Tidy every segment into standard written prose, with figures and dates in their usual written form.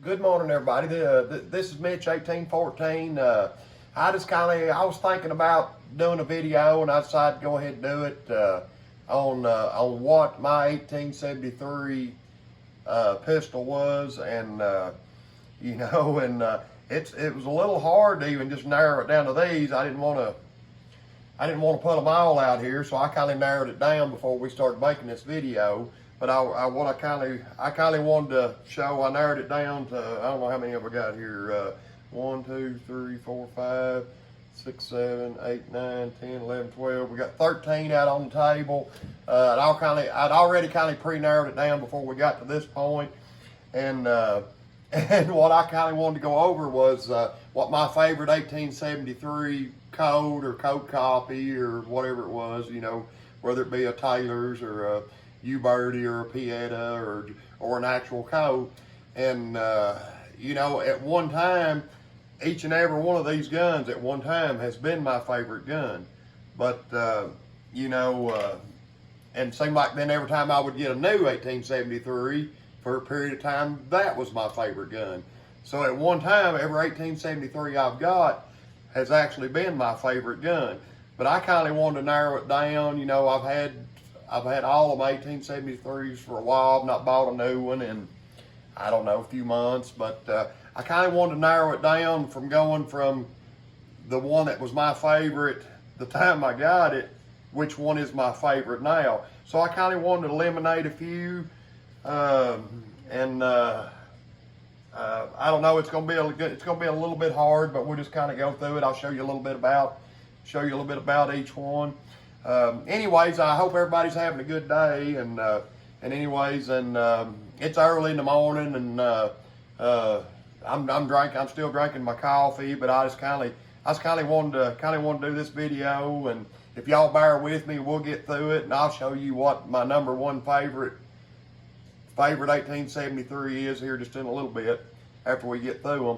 Good morning, everybody. This is Mitch, 1814. I was thinking about doing a video, and I decided to go ahead and do it on what my 1873 pistol was, and it was a little hard to even just narrow it down to these. I didn't want to put them all out here, so I kind of narrowed it down before we started making this video. But I kind of wanted to show. I narrowed it down to, I don't know how many of I got here. 1, 2, 3, 4, 5, 6, 7, 8, 9, 10, 11, 12. We got 13 out on the table. I'd already kind of pre-narrowed it down before we got to this point, and and what I kind of wanted to go over was what my favorite 1873 Colt or Colt copy or whatever it was, whether it be a Taylor's or a Uberti or a Pieta or an actual Colt. And at one time, each and every one of these guns at one time has been my favorite gun. But and it seemed like then every time I would get a new 1873 for a period of time, that was my favorite gun. So at one time, every 1873 I've got has actually been my favorite gun. But I kind of wanted to narrow it down. I've had all of my 1873s for a while. I've not bought a new one in, I don't know, a few months. But I kind of wanted to narrow it down from going from the one that was my favorite the time I got it, which one is my favorite now. So I kind of wanted to eliminate a few. I don't know. It's going to be a little bit hard, but we'll just kind of go through it. I'll show you a little bit about each one. Anyways, I hope everybody's having a good day, and it's early in the morning, and I'm still drinking my coffee, but I just kind of wanted to do this video, and if y'all bear with me, we'll get through it, and I'll show you what my number one favorite 1873 is here just in a little bit after we get through them.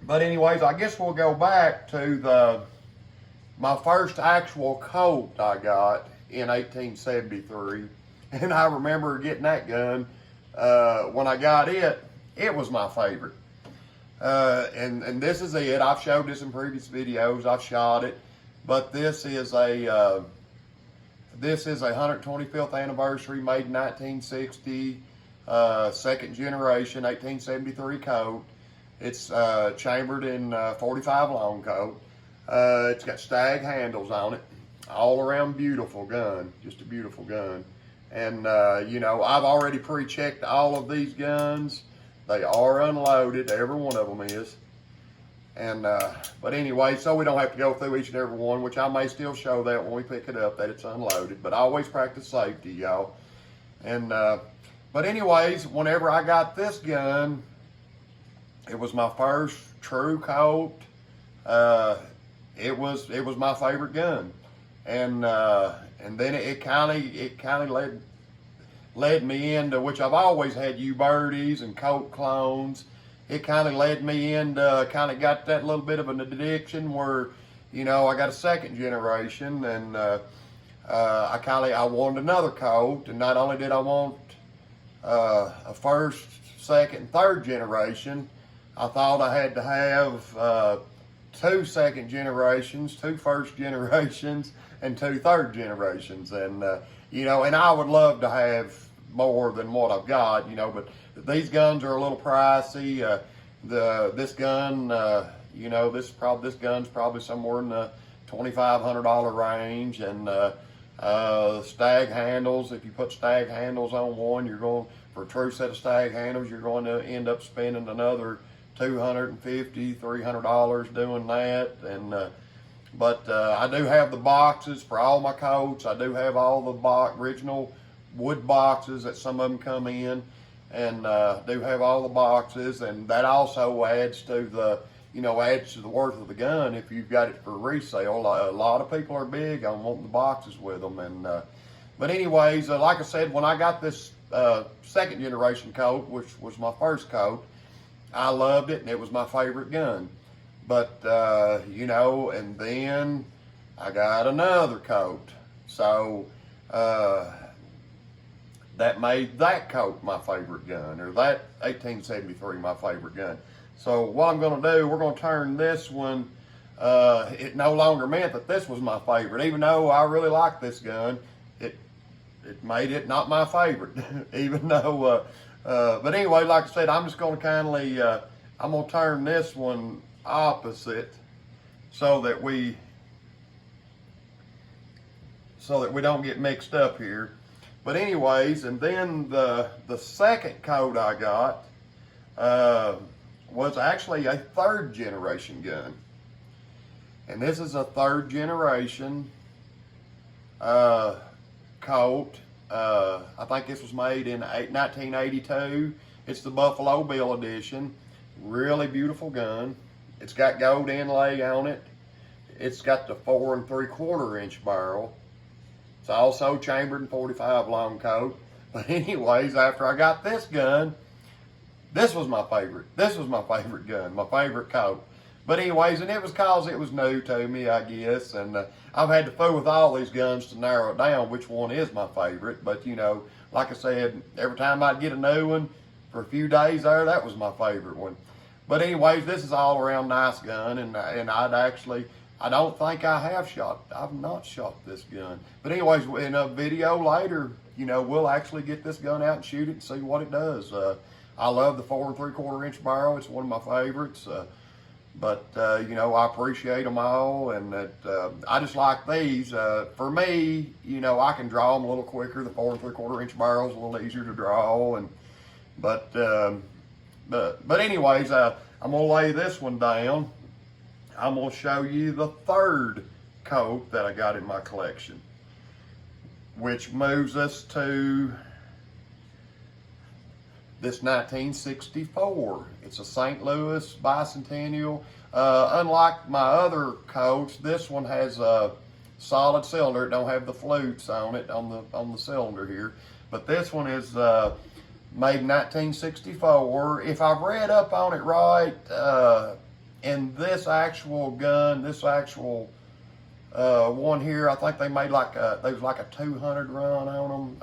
But anyways, I guess we'll go back to my first actual Colt I got in 1873, and I remember getting that gun. When I got it, it was my favorite. And this is it. I've showed this in previous videos. I've shot it, but this is a 125th anniversary, made in 1960, second generation 1873 Colt. It's chambered in 45 long Colt. It's got stag handles on it. All around beautiful gun, just a beautiful gun. And I've already pre-checked all of these guns. They are unloaded, every one of them is. And but anyway, so we don't have to go through each and every one, which I may still show that when we pick it up that it's unloaded. But I always practice safety, y'all. And but anyways, whenever I got this gun, it was my first true Colt. It was my favorite gun, and then it kind of led me into, which I've always had Ubertis and Colt clones. It kind of led me into, kind of got that little bit of an addiction where, I got a second generation, and I wanted another Colt, and not only did I want a first, second, third generation, I thought I had to have 2 second generations, 2 first generations, and 2 third generations. And, and I would love to have more than what I've got, but these guns are a little pricey. This gun, this gun's probably somewhere in the $2,500 range. And stag handles, if you put stag handles on one, for a true set of stag handles, you're going to end up spending another $250, $300 doing that. And but I do have the boxes for all my Colts. I do have all the original wood boxes that some of them come in, and do have all the boxes, and that also adds to the worth of the gun if you've got it for resale. A lot of people are big on wanting the boxes with them. And but anyways, like I said, when I got this second generation Colt, which was my first Colt, I loved it, and it was my favorite gun. But, and then I got another Colt. So, that made that Colt my favorite gun, or that 1873 my favorite gun. So what I'm going to do, we're going to turn this one. It no longer meant that this was my favorite, even though I really like this gun. It made it not my favorite, even though. But anyway, like I said, I'm just going to kindly. I'm going to turn this one opposite so that we don't get mixed up here. But anyways, and then the second Colt I got was actually a third generation gun. And this is a third generation Colt. I think this was made in 1982. It's the Buffalo Bill edition. Really beautiful gun. It's got gold inlay on it. It's got the 4 3/4 inch barrel. It's also chambered in 45 long Colt. But anyways, after I got this gun, this was my favorite. This was my favorite gun, my favorite Colt. But anyways, and it was cause it was new to me, I guess. And I've had to fool with all these guns to narrow it down which one is my favorite. But you know, like I said, every time I'd get a new one for a few days there, that was my favorite one. But anyways, this is all around nice gun, and I don't think I've not shot this gun. But anyways, in a video later, you know, we'll actually get this gun out and shoot it and see what it does. I love the 4 3/4 inch barrel. It's one of my favorites. But you know, I appreciate them all, and that I just like these. For me, you know, I can draw them a little quicker. The 4 3/4 inch barrel is a little easier to draw, but anyways, I'm gonna lay this one down. I'm gonna show you the third Colt that I got in my collection, which moves us to this 1964. It's a St. Louis Bicentennial. Unlike my other Colts, this one has a solid cylinder. It don't have the flutes on it on the cylinder here, but this one is made in 1964. If I've read up on it right, and this actual gun, this actual one here, I think they made there was like a 200 run on them.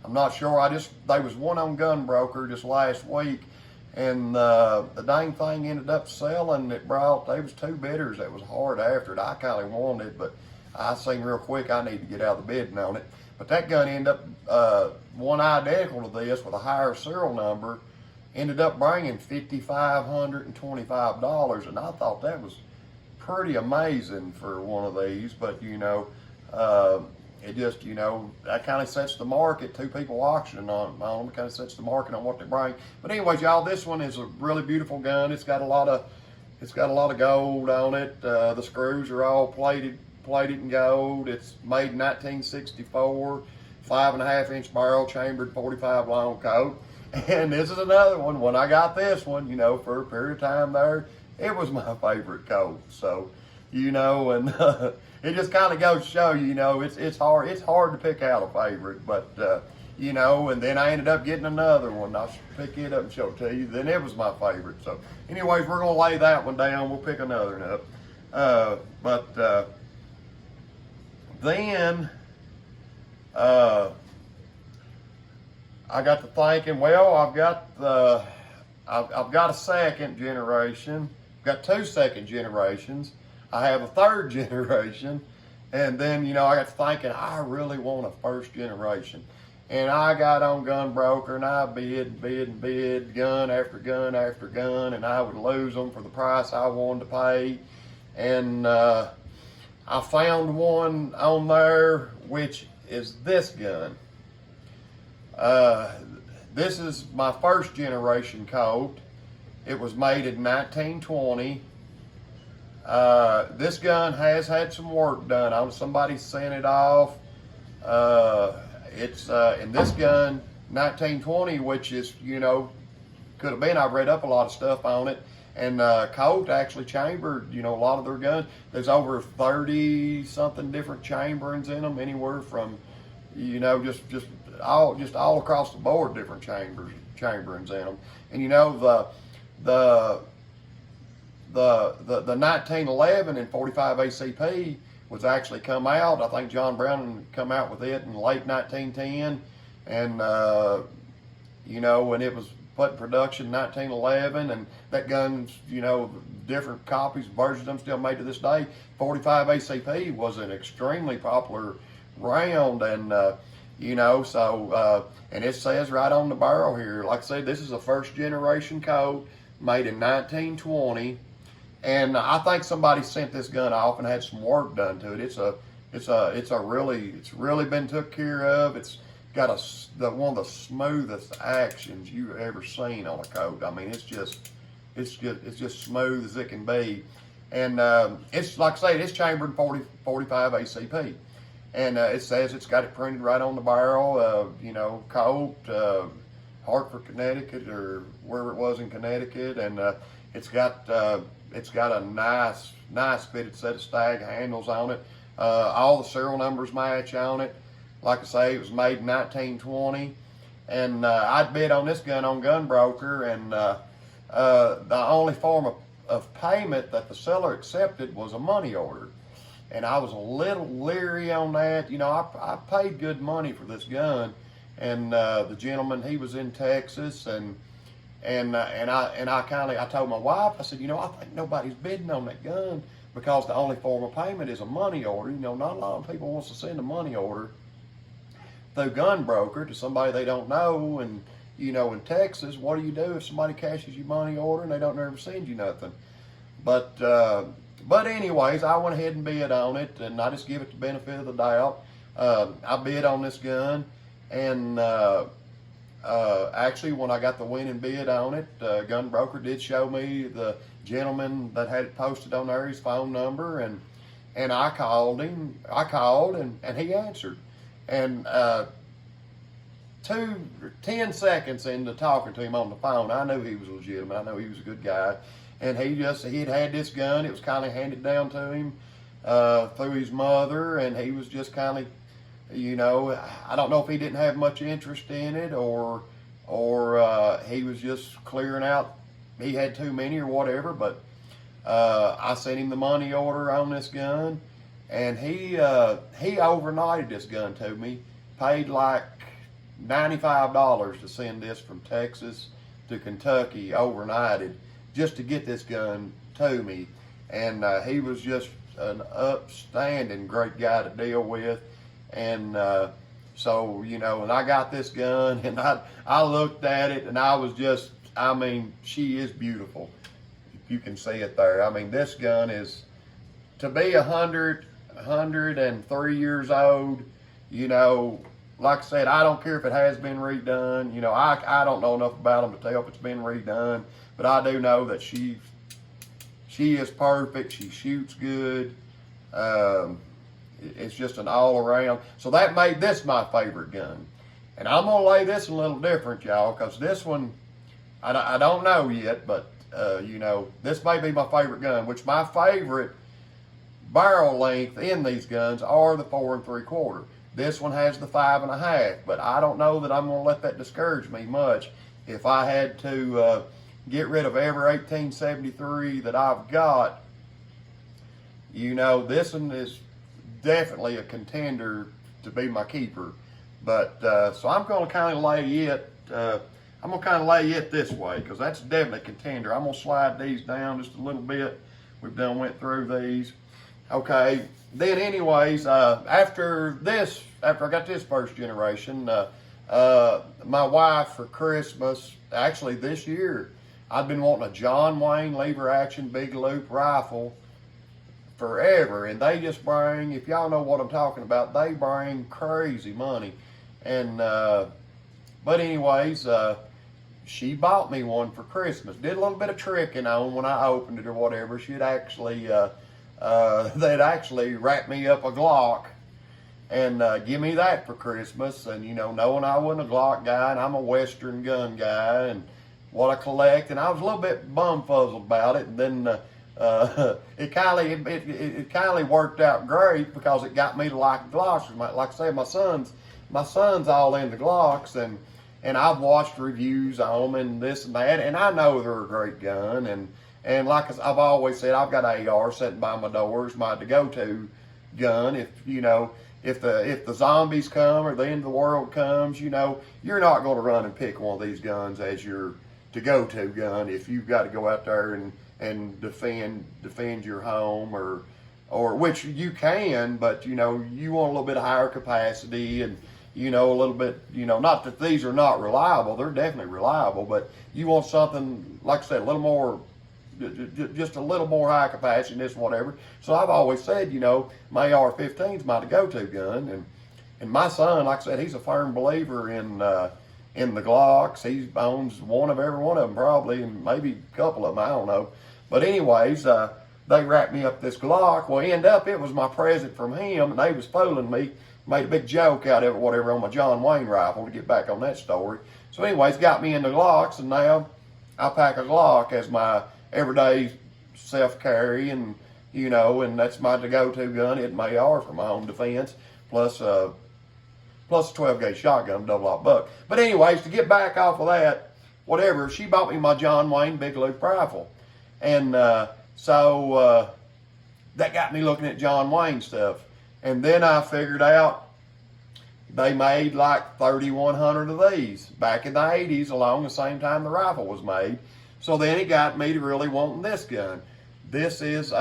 I'm not sure. There was one on Gunbroker just last week, and the dang thing ended up selling. There was 2 bidders that was hard after it. I kind of wanted it, but I seen real quick I need to get out of the bidding on it. But that gun ended up, one identical to this with a higher serial number, ended up bringing $5,525, and I thought that was pretty amazing for one of these. But you know, it just, you know, that kind of sets the market. 2 people auctioning on them kind of sets the market on what they bring. But anyways, y'all, this one is a really beautiful gun. It's got a lot of gold on it. The screws are all plated in gold. It's made in 1964. 5.5 inch barrel, chambered 45 long Colt. And this is another one. When I got this one, you know, for a period of time there, it was my favorite Colt. So, you know, and it just kind of goes to show you, you know, it's hard to pick out a favorite. But you know, and then I ended up getting another one. I'll pick it up and show it to you. Then it was my favorite. So, anyways, we're gonna lay that one down. We'll pick another one up. Then I got to thinking, well, I've got a second generation. I've got 2 second generations. I have a third generation, and then, you know, I got to thinking, I really want a first generation. And I got on Gunbroker, and I bid, gun after gun after gun, and I would lose them for the price I wanted to pay. And I found one on there, which is this gun. This is my first generation Colt. It was made in 1920. This gun has had some work done on it. Somebody sent it off. It's in this gun, 1920, which is, you know, could have been. I've read up a lot of stuff on it. And Colt actually chambered, you know, a lot of their guns. There's over 30 something different chamberings in them, anywhere from, you know, just all across the board, different chamberings in them. And you know, the 1911 and 45 ACP was actually come out. I think John Brown come out with it in late 1910, And, you know, when it was put in production in 1911, and that gun's, you know, different copies, versions of them still made to this day. 45 ACP was an extremely popular round, and, you know, so, and it says right on the barrel here, like I said, this is a first generation Colt made in 1920. And I think somebody sent this gun off and had some work done to it. It's really been took care of. It's got one of the smoothest actions you've ever seen on a Colt. I mean, it's just smooth as it can be. And it's, like I say, it's chambered 45 ACP. And it says it's got it printed right on the barrel, you know, Colt, Hartford, Connecticut, or wherever it was in Connecticut. And it's got a nice fitted set of stag handles on it. All the serial numbers match on it. Like I say, it was made in 1920. And I'd bid on this gun on Gunbroker, and the only form of payment that the seller accepted was a money order. And I was a little leery on that. You know, I paid good money for this gun. And the gentleman, he was in Texas, and I told my wife, I said, you know, I think nobody's bidding on that gun because the only form of payment is a money order. You know, not a lot of people wants to send a money order through Gunbroker to somebody they don't know. And, you know, in Texas, what do you do if somebody cashes your money order and they don't ever send you nothing? But anyways, I went ahead and bid on it, and I just give it the benefit of the doubt. I bid on this gun, and actually, when I got the winning bid on it, Gunbroker did show me the gentleman that had it posted on there, his phone number, and I called him. I called, and he answered. And 10 seconds into talking to him on the phone, I knew he was legitimate. I knew he was a good guy. And he'd had this gun. It was kind of handed down to him through his mother, and he was just kind of, you know, I don't know if he didn't have much interest in it, or he was just clearing out. He had too many or whatever. But I sent him the money order on this gun, and he overnighted this gun to me. Paid like $95 to send this from Texas to Kentucky overnighted, just to get this gun to me. And he was just an upstanding great guy to deal with. And so, you know, and I got this gun, and I looked at it, and I was just, I mean, she is beautiful. You can see it there. I mean, this gun is, to be 103 years old, you know, like I said, I don't care if it has been redone. You know, I don't know enough about them to tell if it's been redone. But I do know that she is perfect. She shoots good. It's just an all-around. So that made this my favorite gun. And I'm going to lay this a little different, y'all, because this one, I don't know yet, but, you know, this may be my favorite gun, which my favorite barrel length in these guns are the 4 3/4. This one has the 5 1/2, but I don't know that I'm going to let that discourage me much. If I had to get rid of every 1873 that I've got, you know, this one is definitely a contender to be my keeper. But so I'm going to kind of lay it. I'm going to kind of lay it this way, because that's definitely a contender. I'm going to slide these down just a little bit. We've done went through these. Okay. Then, anyways, after I got this first generation, my wife for Christmas, actually this year, I've been wanting a John Wayne lever action big loop rifle forever, and they just bring, if y'all know what I'm talking about, they bring crazy money. And but anyways, she bought me one for Christmas. Did a little bit of tricking on when I opened it or whatever. She'd actually they'd actually wrap me up a Glock and give me that for Christmas. And, you know, knowing I wasn't a Glock guy, and I'm a Western gun guy, and what I collect, and I was a little bit bum-fuzzled about it. And then it kindly worked out great, because it got me to like Glocks. Like I say, my son's all into Glocks, and I've watched reviews on them and this and that, and I know they're a great gun. And like I've always said, I've got AR sitting by my door as my to-go-to gun. If if the zombies come or the end of the world comes, you know, you're not going to run and pick one of these guns as your to-go-to gun if you've got to go out there and defend your home, or which you can, but you know, you want a little bit higher capacity, and you know, a little bit, you know, not that these are not reliable, they're definitely reliable, but you want something, like I said, a little more, just a little more high capacity in this, whatever. So I've always said, you know, my AR-15 is my to-go-to gun, and my son, like I said, he's a firm believer in the Glocks. He owns one of every one of them probably, and maybe a couple of them, I don't know. But anyways, they wrapped me up this Glock. Well, it was my present from him, and they was fooling me, made a big joke out of it, whatever, on my John Wayne rifle, to get back on that story. So anyways, got me into Glocks, and now I pack a Glock as my everyday self-carry, and you know, and that's my to-go-to gun. It may are for my own defense, plus a 12-gauge shotgun, double-aught buck. But anyways, to get back off of that, whatever, she bought me my John Wayne big loop rifle, and so that got me looking at John Wayne stuff, and then I figured out they made like 3,100 of these back in the 80s, along the same time the rifle was made. So then it got me to really wanting this gun. This is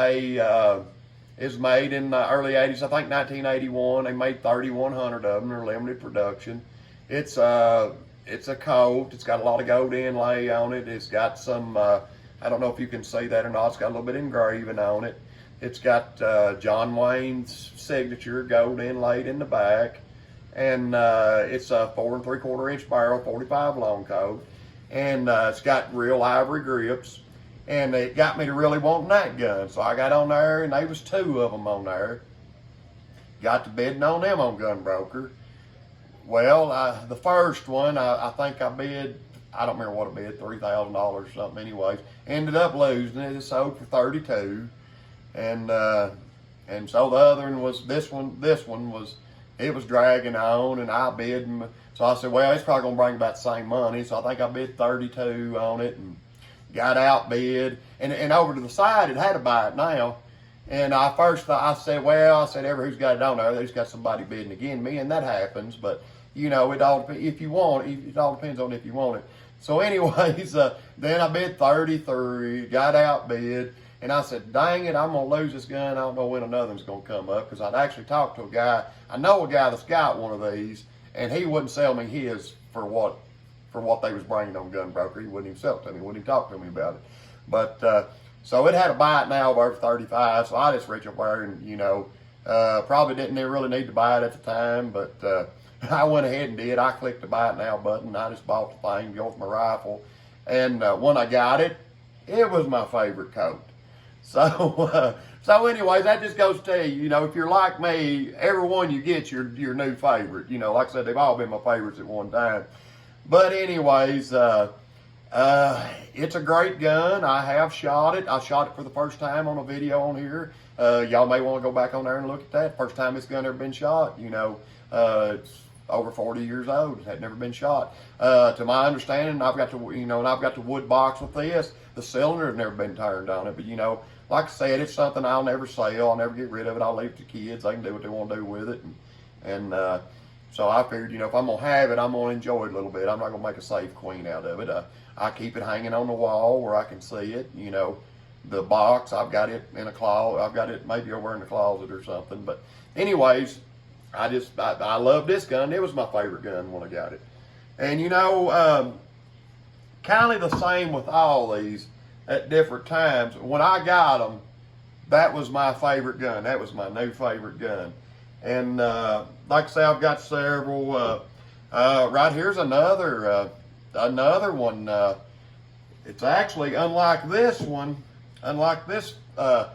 is made in the early 80s, I think 1981. They made 3,100 of them. They're limited production. It's a Colt. It's got a lot of gold inlay on it. It's got some, I don't know if you can see that or not. It's got a little bit of engraving on it. It's got John Wayne's signature gold inlaid in the back. And it's a 4 3/4 inch barrel, 45 long coat. And it's got real ivory grips, and it got me to really wanting that gun. So I got on there, and there was 2 of them on there. Got to bidding on them on Gunbroker. Well, the first one, I think I bid, I don't remember what I bid, $3,000 or something anyways. Ended up losing it. It sold for 32. And so the other one was, this one was, it was dragging on, and I bid. So I said, well, it's probably going to bring about the same money. So I think I bid 32 on it and got outbid. And over to the side, it had to buy it now. And I first thought, I said, ever who's got it on there, there's got somebody bidding against me, and that happens. But, you know, it all depends, if you want it, it all depends on if you want it. So anyways, then I bid 33, got outbid. And I said, dang it, I'm going to lose this gun. I don't know when another one's going to come up, because I'd actually talked to a guy. I know a guy that's got one of these, and he wouldn't sell me his for what they was bringing on Gunbroker. He wouldn't even sell it to me. Wouldn't even talk to me about it. But so it had to buy it now over 35. So I just reached up there and, you know, probably didn't really need to buy it at the time, but I went ahead and did. I clicked the buy it now button. I just bought the thing, go with my rifle, and when I got it, it was my favorite coat. So, so anyways, that just goes to tell you, you know, if you're like me, every one you get your new favorite. You know, like I said, they've all been my favorites at one time. But anyways, it's a great gun. I have shot it. I shot it for the first time on a video on here. Y'all may want to go back on there and look at that. First time this gun ever been shot. You know, it's over 40 years old. It had never been shot. To my understanding, I've got the, you know, and I've got the wood box with this. The cylinder has never been turned on it, but you know, like I said, it's something I'll never sell. I'll never get rid of it. I'll leave it to kids. They can do what they want to do with it. And so I figured, you know, if I'm going to have it, I'm going to enjoy it a little bit. I'm not going to make a safe queen out of it. I keep it hanging on the wall where I can see it. You know, the box, I've got it in a closet. I've got it maybe over in the closet or something. But anyways, I love this gun. It was my favorite gun when I got it. And, you know, kind of the same with all these at different times. When I got them, that was my favorite gun. That was my new favorite gun. And like I say, I've got several. Right here's another one. It's actually unlike this one, unlike this one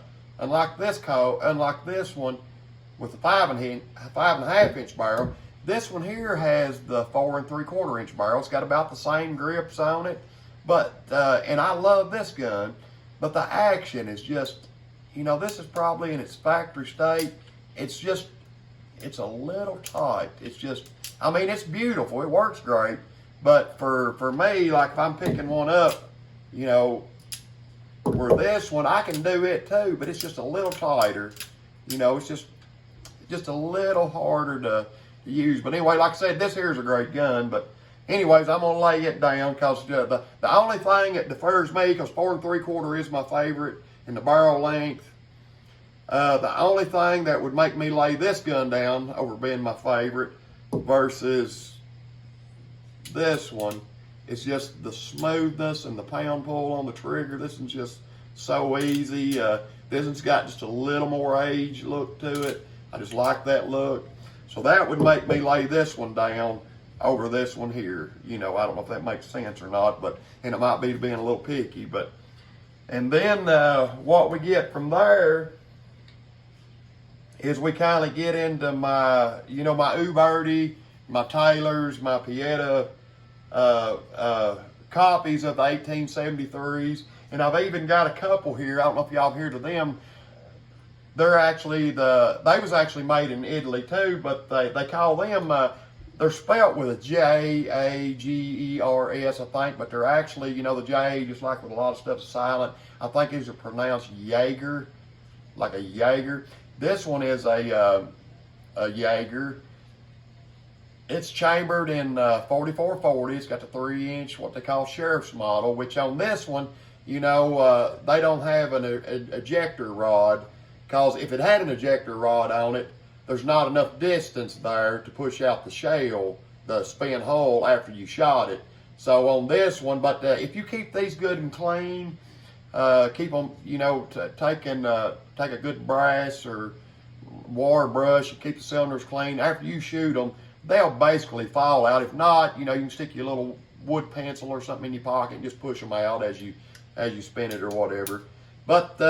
with the 5.5 inch barrel. This one here has the 4 3/4 inch barrel. It's got about the same grips on it. But, and I love this gun, but the action is just, you know, this is probably in its factory state. It's a little tight. It's just, I mean, it's beautiful. It works great. But for me, like if I'm picking one up, you know, where this one, I can do it too, but it's just a little tighter. You know, it's just a little harder to use. But anyway, like I said, this here is a great gun. But anyways, I'm gonna lay it down because the only thing that defers me, because 4 3/4 is my favorite in the barrel length. The only thing that would make me lay this gun down over being my favorite versus this one is just the smoothness and the pound pull on the trigger. This one's just so easy. This one's got just a little more age look to it. I just like that look. So that would make me lay this one down over this one here. You know, I don't know if that makes sense or not, but, and it might be being a little picky, but, and then what we get from there is we kind of get into my, you know, my Uberti, my Taylors, my Pieta copies of the 1873s. And I've even got a couple here. I don't know if y'all heard of them. They're actually they was actually made in Italy too, but they call them, they're spelt with a J-A-G-E-R-S, I think, but they're actually, you know, the J, just like with a lot of stuff, is silent. I think these are pronounced Jaeger, like a Jaeger. This one is a Jaeger. It's chambered in 4440. It's got the 3-inch, what they call sheriff's model, which on this one, you know, they don't have an ejector rod, because if it had an ejector rod on it, there's not enough distance there to push out the shell, the spin hole, after you shot it. So on this one, but if you keep these good and clean, keep them, you know, take a good brass or wire brush, you keep the cylinders clean. After you shoot them, they'll basically fall out. If not, you know, you can stick your little wood pencil or something in your pocket and just push them out as you spin it or whatever. But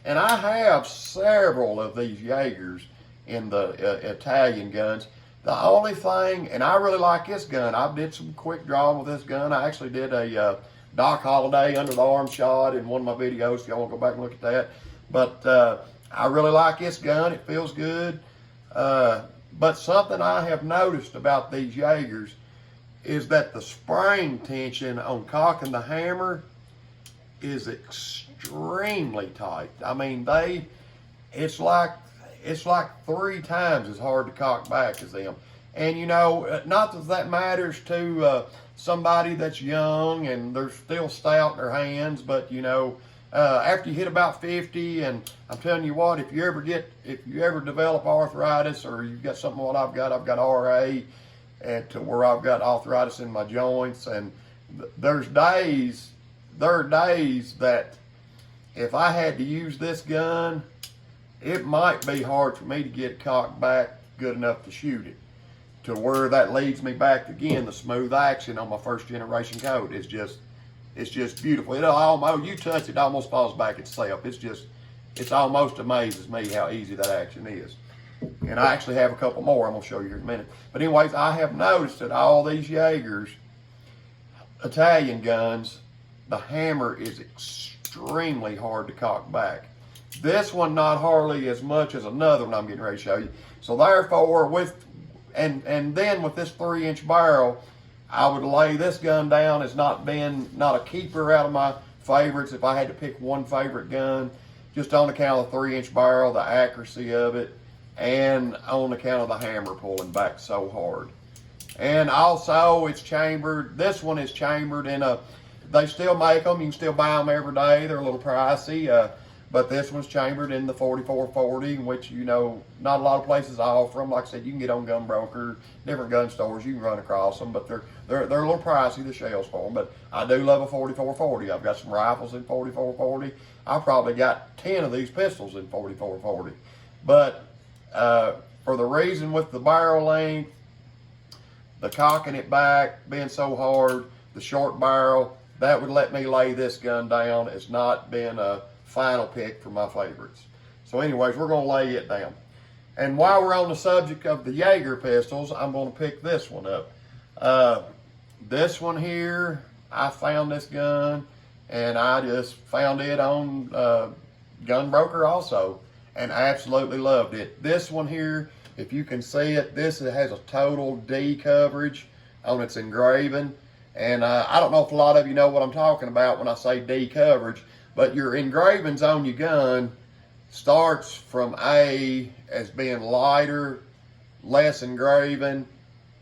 and I have several of these Jaegers in the Italian guns. The only thing, and I really like this gun, I did some quick drawing with this gun. I actually did a Doc Holliday under the arm shot in one of my videos, if y'all want to go back and look at that. But I really like this gun. It feels good. But something I have noticed about these Jaegers is that the spring tension on cocking the hammer is extremely tight. I mean, it's like 3 times as hard to cock back as them. And you know, not that that matters to somebody that's young and they're still stout in their hands, but you know, after you hit about 50, and I'm telling you what, if you ever develop arthritis, or you've got something what I've got RA, and to where I've got arthritis in my joints, and there are days that if I had to use this gun, it might be hard for me to get cocked back good enough to shoot it. To where that leads me back again, the smooth action on my first generation Colt is just, it's just beautiful. It almost, you touch it, almost falls back itself. It's almost amazes me how easy that action is. And I actually have a couple more I'm gonna show you here in a minute. But anyways, I have noticed that all these Jaegers, Italian guns, the hammer is extremely hard to cock back. This one not hardly as much as another one I'm getting ready to show you. So therefore, and then with this 3-inch barrel, I would lay this gun down as not a keeper out of my favorites if I had to pick one favorite gun, just on account of the 3-inch barrel, the accuracy of it, and on account of the hammer pulling back so hard. And also it's chambered, this one is chambered in a, they still make them, you can still buy them every day, they're a little pricey, but this one's chambered in the 4440, which, you know, not a lot of places offer them. Like I said, you can get on Gun Broker, different gun stores, you can run across them, but they're a little pricey, the shells for them. But I do love a 4440. I've got some rifles in 4440. I've probably got 10 of these pistols in 4440. But for the reason with the barrel length, the cocking it back, being so hard, the short barrel, that would let me lay this gun down as not being a final pick for my favorites. So anyways, we're gonna lay it down. And while we're on the subject of the Jaeger pistols, I'm gonna pick this one up. This one here, I found this gun and I just found it on Gun Broker also, and I absolutely loved it. This one here, if you can see it, this has a total D coverage on its engraving. And I don't know if a lot of you know what I'm talking about when I say D coverage, but your engravings on your gun starts from A as being lighter, less engraving,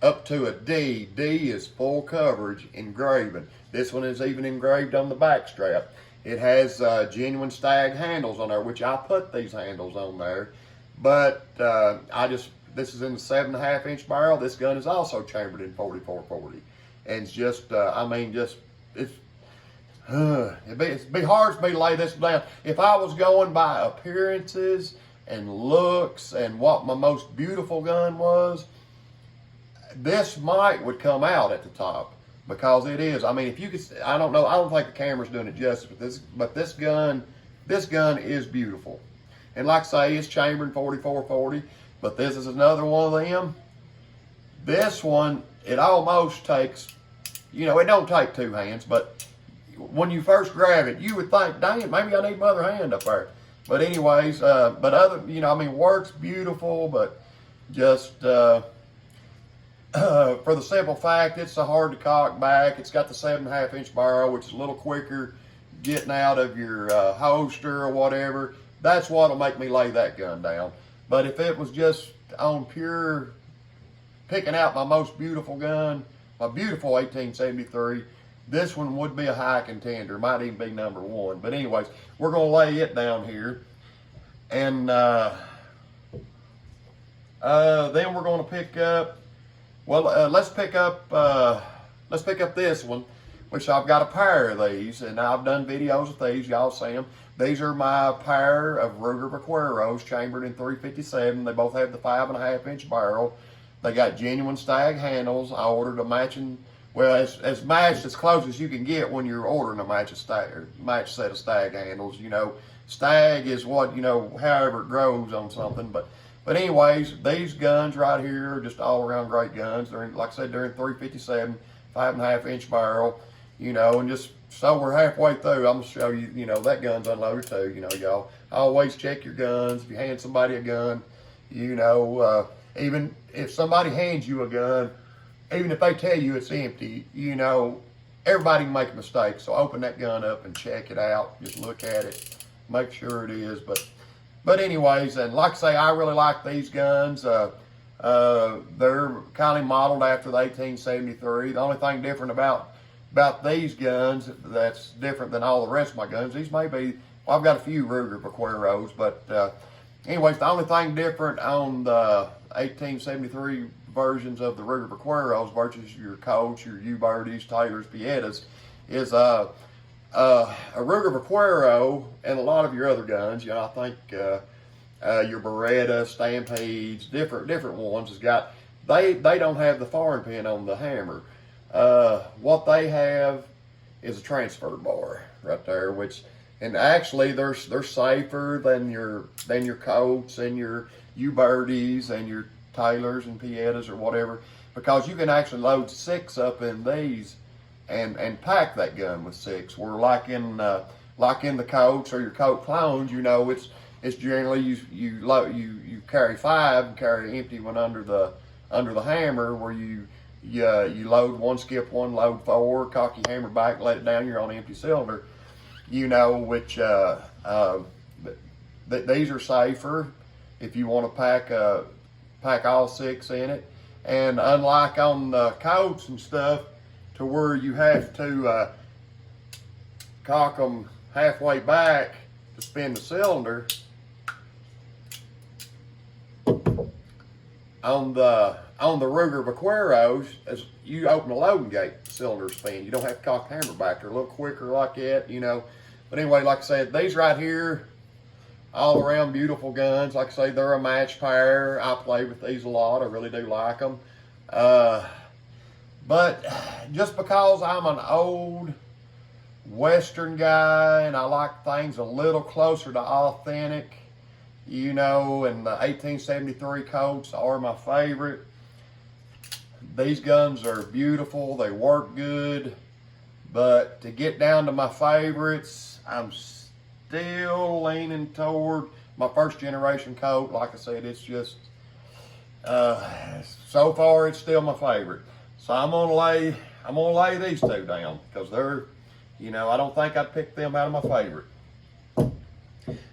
up to a D. D is full coverage engraving. This one is even engraved on the back strap. It has genuine stag handles on there, which I put these handles on there. But this is in the 7.5 inch barrel. This gun is also chambered in 4440. And it's just, it'd be hard for me to lay this down. If I was going by appearances and looks and what my most beautiful gun was, this would come out at the top, because it is. I mean, if you could, I don't know, I don't think the camera's doing it justice with this, but this gun is beautiful. And like I say, it's chambered in 4440, but this is another one of them. This one, it almost takes, it don't take two hands, but when you first grab it, you would think, dang, maybe I need my other hand up there. But anyways, work's beautiful, but just, for the simple fact, it's so hard to cock back. It's got the 7.5 inch barrel, which is a little quicker getting out of your holster or whatever. That's what'll make me lay that gun down. But if it was just on pure picking out my most beautiful gun, my beautiful 1873, this one would be a high contender. Might even be number one. But anyways, we're gonna lay it down here, and then we're gonna pick up. Well, let's pick up this one, which I've got a pair of these, and I've done videos with these. Y'all see them. These are my pair of Ruger Vaqueros, chambered in 357. They both have the 5.5 inch barrel. They got genuine stag handles. I ordered a matching, well, as matched as close as you can get when you're ordering a match set of stag handles. Stag is what, however it grows on something, but anyways, these guns right here are just all around great guns. They're in, like I said, they're in 357, 5.5 inch barrel, and just so we're halfway through, I'm gonna show you, that gun's unloaded too. Y'all always check your guns. If you hand somebody a gun, even if somebody hands you a gun, even if they tell you it's empty, everybody can make a mistake. So open that gun up and check it out. Just look at it, make sure it is. But anyways, and like I say, I really like these guns. They're kind of modeled after the 1873. The only thing different about these guns that's different than all the rest of my guns, these may be, well, I've got a few Ruger Vaqueros, but anyways, the only thing different on the 1873 versions of the Ruger Vaqueros versus your Colts, your U-Birdies, Taylors, Piettas is a Ruger Vaquero and a lot of your other guns, I think your Beretta, Stampedes, different ones has got, they don't have the foreign pin on the hammer. What they have is a transfer bar right there, and actually they're safer than your Colts and your U-Birdies and your Taylors and Piettas or whatever, because you can actually load 6 up in these and pack that gun with 6. Where like in the Colts or your Colt clones, it's generally you carry 5 and carry an empty one under the hammer, where you load 1, skip 1, load 4, cock your hammer back, let it down, you're on an empty cylinder. Which these are safer if you want to pack all 6 in it. And unlike on the Colts and stuff, to where you have to cock them halfway back to spin the cylinder, on the Ruger Vaqueros, as you open the loading gate, the cylinder spin. You don't have to cock the hammer back. They're a little quicker like that, But anyway, like I said, these right here, all around beautiful guns. Like I say, they're a match pair. I play with these a lot. I really do like them. But just because I'm an old Western guy and I like things a little closer to authentic, and the 1873 Colts are my favorite. These guns are beautiful. They work good. But to get down to my favorites, I'm still leaning toward my first generation Colt. Like I said, it's just, so far it's still my favorite. So I'm gonna lay these 2 down, because they're, I don't think I'd pick them out of my favorite.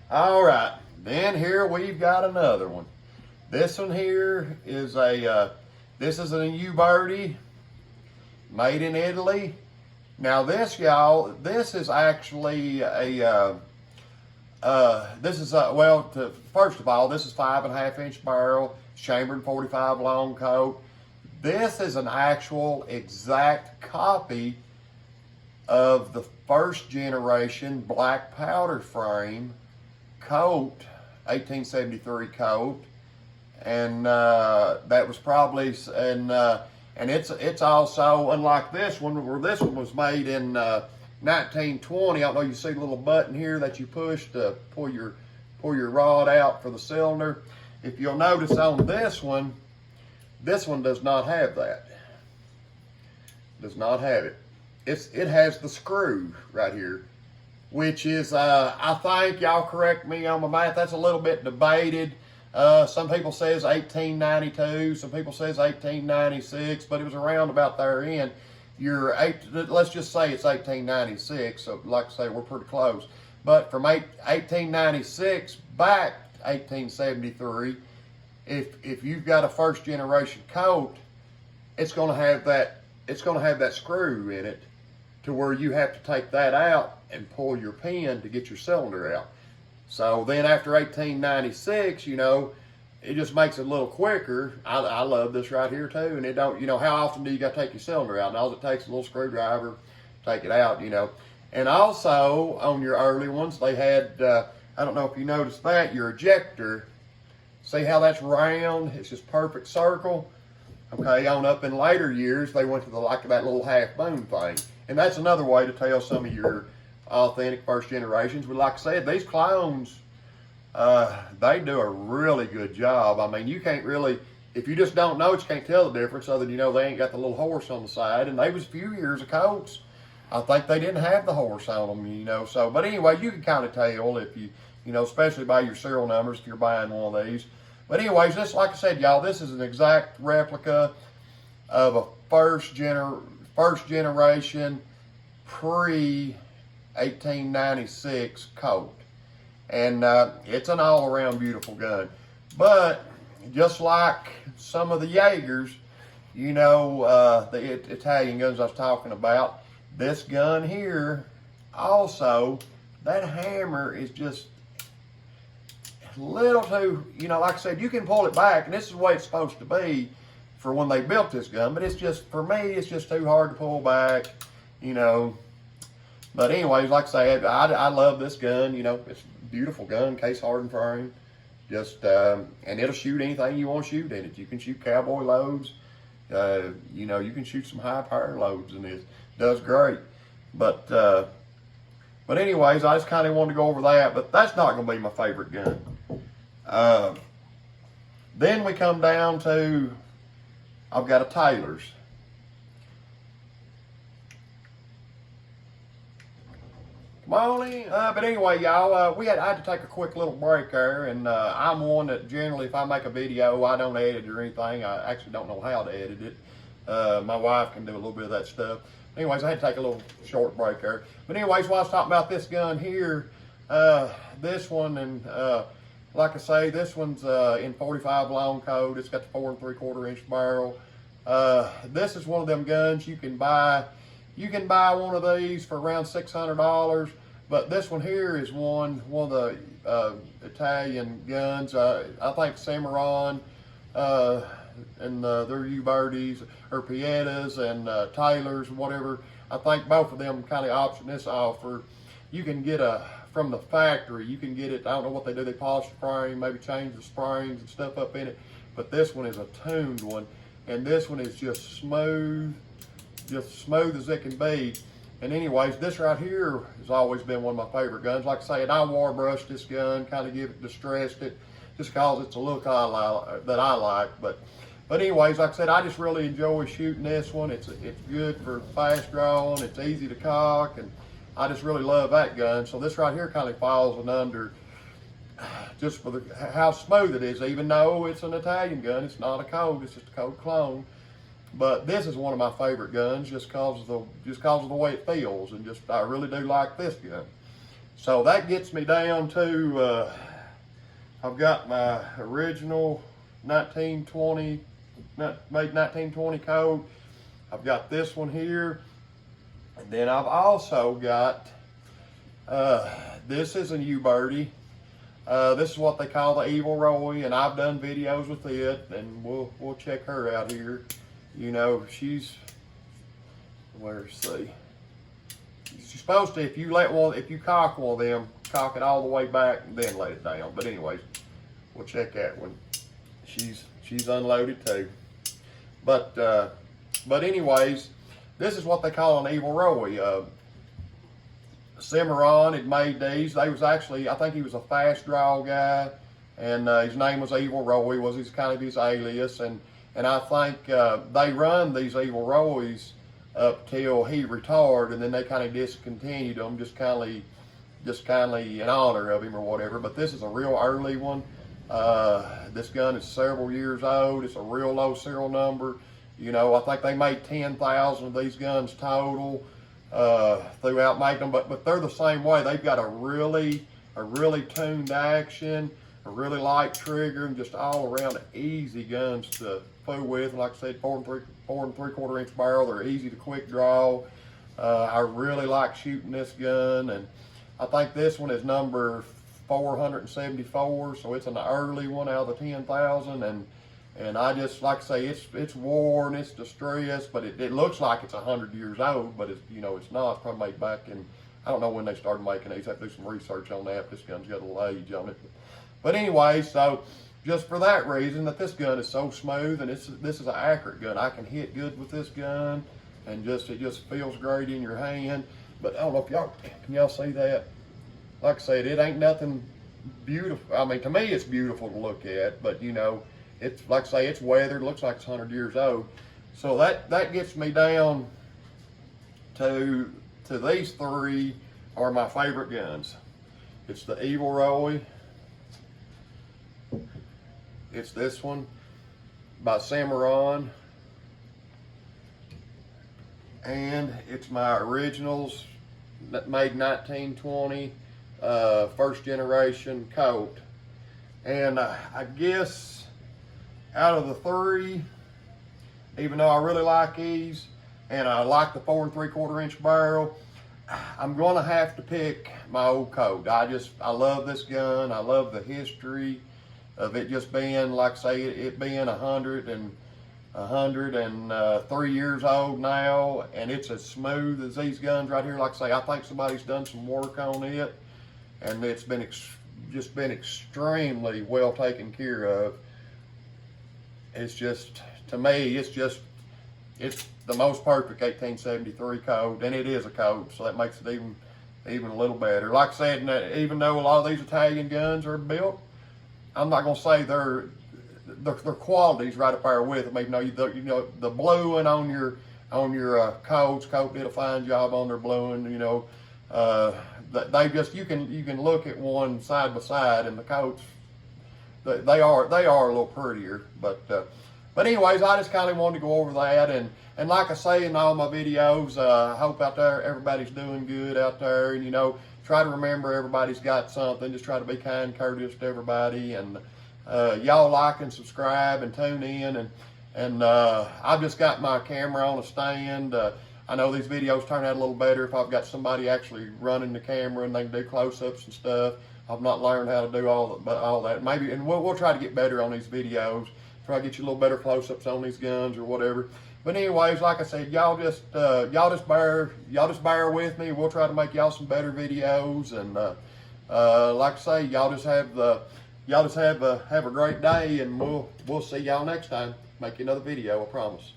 All right, Then here we've got another one. This one here is this is a U-Birdie made in Italy. Now this, y'all, this is actually first of all, this is 5.5 inch barrel, chambered 45 long coat. This is an actual exact copy of the first generation black powder frame Colt, 1873 Colt, and that was probably, and it's also, unlike this one, where this one was made in 1920. I don't know, you see the little button here that you push to pull your rod out for the cylinder. If you'll notice on this one does not have that. Does not have it. It has the screw right here, which is, I think, y'all correct me on my math, that's a little bit debated. Some people says 1892, some people says 1896, but it was around about there in. Let's just say it's 1896, so like I say, we're pretty close. But from 1896 back to 1873, if you've got a first generation Colt, it's going to have that screw in it, to where you have to take that out and pull your pin to get your cylinder out. So then after 1896, you know, it just makes it a little quicker. I love this right here too, and it don't, you know, how often do you got to take your cylinder out? And all it takes is a little screwdriver, take it out, you know. And also on your early ones, they had, I don't know if you noticed that, your ejector, see how that's round? It's just perfect circle. Okay, on up in later years, they went to like that little half moon thing. And that's another way to tell some of your authentic first generations. But like I said, these clones, they do a really good job. I mean, you can't really, if you just don't know it, you can't tell the difference, other than, you know, they ain't got the little horse on the side. And they was a few years of Colts, I think they didn't have the horse on them, you know. So, but anyway, you can kind of tell if you know, especially by your serial numbers if you're buying one of these. But anyways, this, like I said, y'all, this is an exact replica of a first generation pre-1896 Colt. And it's an all-around beautiful gun. But just like some of the Jaegers, you know, the Italian guns I was talking about, this gun here also, that hammer is just a little too, you know, like I said, you can pull it back, and this is the way it's supposed to be for when they built this gun, but it's just, for me, it's just too hard to pull back, you know. But anyways, like I say, I love this gun, you know. It's a beautiful gun, case hardened frame, just, and it'll shoot anything you want to shoot in it. You can shoot cowboy loads, you know, you can shoot some high power loads in this. Does great. But anyways, I just kind of wanted to go over that, but that's not going to be my favorite gun. Then we come down to, I've got a Taylor's. Come on in. But anyway, y'all, I had to take a quick little break there, and I'm one that generally, if I make a video, I don't edit or anything. I actually don't know how to edit it. My wife can do a little bit of that stuff. Anyways, I had to take a little short break there. But anyways, while I was talking about this gun here, this one, and like I say, this one's in 45 long coat. It's got the 4 3/4 inch barrel. This is one of them guns you can buy. You can buy one of these for around $600, but this one here is one of the Italian guns. I think Cimarron and their U-Birdies or Piettas and Taylors, whatever. I think both of them kind of option this offer. You can get from the factory, you can get it, I don't know what they do, they polish the frame, maybe change the springs and stuff up in it, but this one is a tuned one, and this one is just smooth as it can be. And anyways, this right here has always been one of my favorite guns. Like I say, and I war brushed this gun, kind of distressed it, just cause it's a look that I like. But anyways, like I said, I just really enjoy shooting this one. It's good for fast drawing. It's easy to cock, and I just really love that gun. So this right here kind of falls under just for how smooth it is. Even though it's an Italian gun, it's not a Colt. It's just a Colt clone. But this is one of my favorite guns just cause of the way it feels, and just I really do like this gun. So that gets me down to I've got my original 1920, made 1920 Colt. I've got this one here. And then I've also got, this is a new birdie. This is what they call the Evil Roy, and I've done videos with it, and we'll check her out here. You know, she's, where's see? She's supposed to, if you cock one of them, cock it all the way back and then let it down. But anyways, we'll check that one. She's unloaded too. But anyways, this is what they call an Evil Roy. Cimarron had made these. They was actually, I think he was a fast draw guy, and his name was Evil Roy, was his kind of his alias, and I think they run these Evil Roys up till he retired, and then they kind of discontinued them, just kindly in honor of him or whatever. But this is a real early one. This gun is several years old. It's a real low serial number. You know, I think they made 10,000 of these guns total throughout making them, but they're the same way. They've got a really tuned action, a really light trigger, and just all around easy guns to fool with. Like I said, 4 3/4 inch barrel. They're easy to quick draw. I really like shooting this gun, and I think this one is number 474, so it's an early one out of the 10,000, and I just, like I say, it's worn, it's distressed, but it looks like it's 100 years old, but it's, you know, it's not. It's probably made back in, I don't know when they started making these. I have to do some research on that. This gun's got a little age on it. But anyway, so just for that reason, that this gun is so smooth, and this is an accurate gun. I can hit good with this gun, and it just feels great in your hand. But I don't know if can y'all see that? Like I said, it ain't nothing beautiful. I mean, to me, it's beautiful to look at, but you know, it's, like I say, it's weathered, looks like it's 100 years old. So that gets me down to these three are my favorite guns. It's the Evil Roy. It's this one by Cimarron. And it's my originals that made 1920 first generation Colt. And I guess out of the three, even though I really like these, and I like the 4 3/4 inch barrel, I'm gonna have to pick my old Colt. I love this gun. I love the history of it just being, like I say, it being 103 years old now, and it's as smooth as these guns right here. Like I say, I think somebody's done some work on it, and it's been just been extremely well taken care of. It's just, to me, it's the most perfect 1873 Colt, and it is a Colt, so that makes it even a little better. Like I said, even though a lot of these Italian guns are built, I'm not gonna say their quality's right up there with them. Even though you know the bluing on your Colts, Colt did a fine job on their bluing. You know, they just, you can look at one side by side, and the Colts, they are a little prettier. But anyways, I just kind of wanted to go over that, and like I say in all my videos, I hope out there everybody's doing good out there, and you know, try to remember everybody's got something. Just try to be kind, courteous to everybody, and y'all like and subscribe and tune in, and I've just got my camera on a stand. I know these videos turn out a little better if I've got somebody actually running the camera and they can do close-ups and stuff. I've not learned how to do all that. Maybe, and we'll try to get better on these videos. Try to get you a little better close-ups on these guns or whatever. But anyways, like I said, y'all just bear with me. We'll try to make y'all some better videos, and like I say, y'all just have a great day, and we'll see y'all next time. Make you another video, I promise.